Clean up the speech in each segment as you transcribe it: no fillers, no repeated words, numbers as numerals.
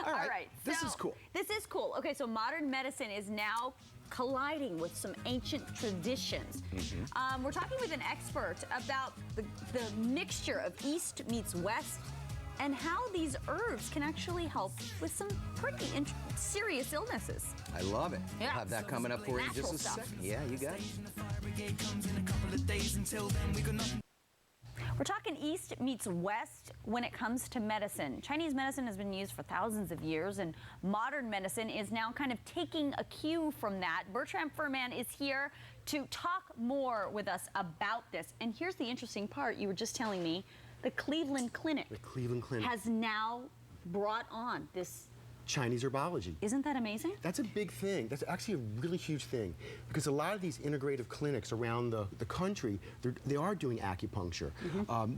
All right. This is cool. This is cool. Okay, so modern medicine is now colliding with some ancient traditions. We're talking with an expert about the mixture of East meets West and how these herbs can actually help with some pretty serious illnesses. I love it. Yeah. We'll have that coming up for you in just a Natural second. Yeah, you got it. We're talking East meets West when it comes to medicine. Chinese medicine has been used for thousands of years, and modern medicine is now kind of taking a cue from that. Bertram Furman is here to talk more with us about this. And here's the interesting part. You were just telling me the Cleveland Clinic, has now brought on this Chinese herbology. Isn't that amazing? That's a big thing. That's actually a really huge thing, because a lot of these integrative clinics around the country, they are doing acupuncture.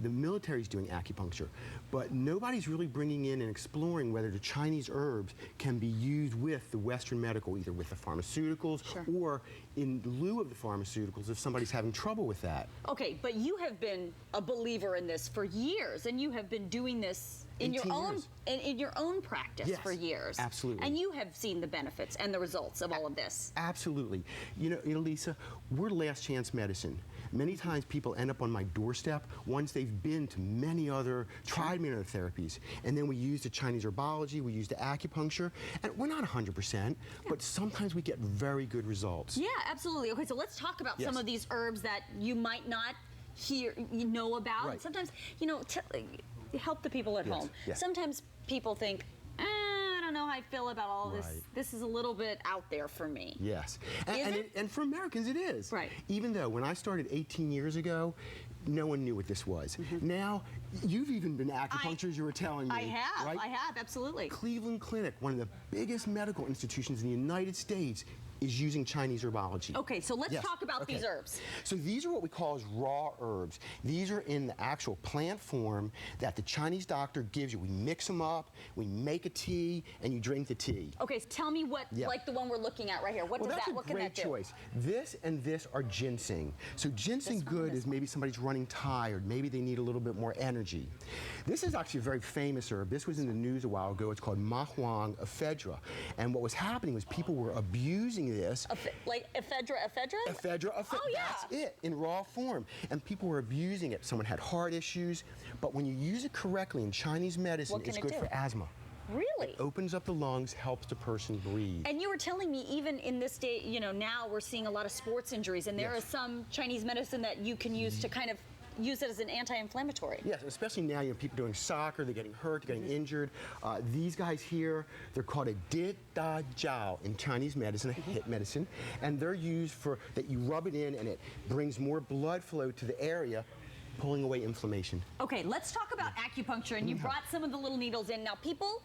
The military's doing acupuncture, but nobody's really bringing in and exploring whether the Chinese herbs can be used with the Western medical, either with the pharmaceuticals or in lieu of the pharmaceuticals if somebody's having trouble with that. Okay, but you have been a believer in this for years, and you have been doing this in your own practice for years. Absolutely. And you have seen the benefits and the results of all of this. Absolutely. You know, Lisa, we're last chance medicine. Many times people end up on my doorstep once they've been to tried many other therapies. And then we use the Chinese herbology, we use the acupuncture, and we're not 100%, but sometimes we get very good results. Yeah, absolutely. Okay, so let's talk about some of these herbs that you might not know about. Right. Sometimes, help the people at home. Sometimes people think, I don't know how I feel about all this. This is a little bit out there for me. Yes. And for Americans, it is. Right. Even though when I started 18 years ago, no one knew what this was. Now, you've even been acupuncture, as you were telling me. I have, right? I have, absolutely. Cleveland Clinic, one of the biggest medical institutions in the United States, is using Chinese herbology. Okay, so let's talk about these herbs. So these are what we call as raw herbs. These are in the actual plant form that the Chinese doctor gives you. We mix them up, we make a tea, and you drink the tea. Okay, so tell me what, like the one we're looking at right here, what can that do? That's a great choice. This and this are ginseng. So ginseng good is maybe somebody's running tired, maybe they need a little bit more energy. This is actually a very famous herb. This was in the news a while ago. It's called Mahuang ephedra. And what was happening was people were abusing this. Like ephedra? Ephedra, oh, yeah. That's it, in raw form. And people were abusing it. Someone had heart issues. But when you use it correctly in Chinese medicine, it's good for asthma. Really? It opens up the lungs, helps the person breathe. And you were telling me even in this day, now we're seeing a lot of sports injuries, and there is some Chinese medicine that you can use to kind of use it as an anti-inflammatory. Yes, especially now, people doing soccer, they're getting hurt, they're getting injured. These guys here, they're called a Di Da Jiao in Chinese medicine, a HIT medicine, and they're used for, that you rub it in and it brings more blood flow to the area, pulling away inflammation. Okay, let's talk about acupuncture, and you brought some of the little needles in. Now, people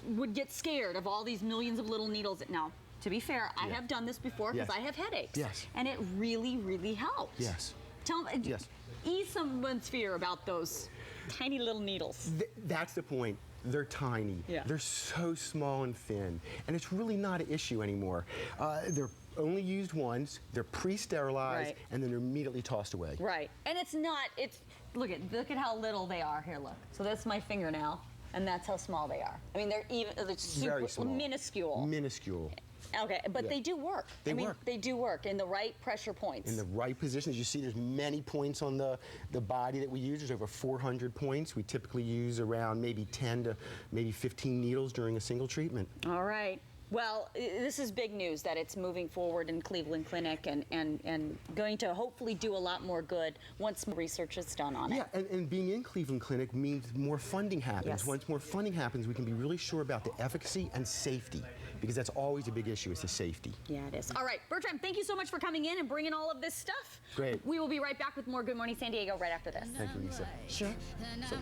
would get scared of all these millions of little needles. Now, to be fair, I have done this before because I have headaches. Yes. And it really, really helps. Yes. Tell me, ease someone's fear about those tiny little needles. That's the point. They're tiny. Yeah. They're so small and thin. And it's really not an issue anymore. They're only used once, they're pre-sterilized, and then they're immediately tossed away. Right. And it's not, look at how little they are. Here, look. So that's my fingernail, and that's how small they are. I mean, they're super, very small. Minuscule. Minuscule. Okay, but they do work. They work. They do work in the right pressure points. In the right positions. You see there's many points on the body that we use. There's over 400 points. We typically use around maybe 10 to maybe 15 needles during a single treatment. All right. Well, this is big news that it's moving forward in Cleveland Clinic and going to hopefully do a lot more good once more research is done on it. Yeah, and being in Cleveland Clinic means more funding happens. Yes. Once more funding happens, we can be really sure about the efficacy and safety, because that's always a big issue, is the safety. Yeah, it is. All right, Bertram, thank you so much for coming in and bringing all of this stuff. Great. We will be right back with more Good Morning San Diego right after this. Thank you, Lisa. Sure. So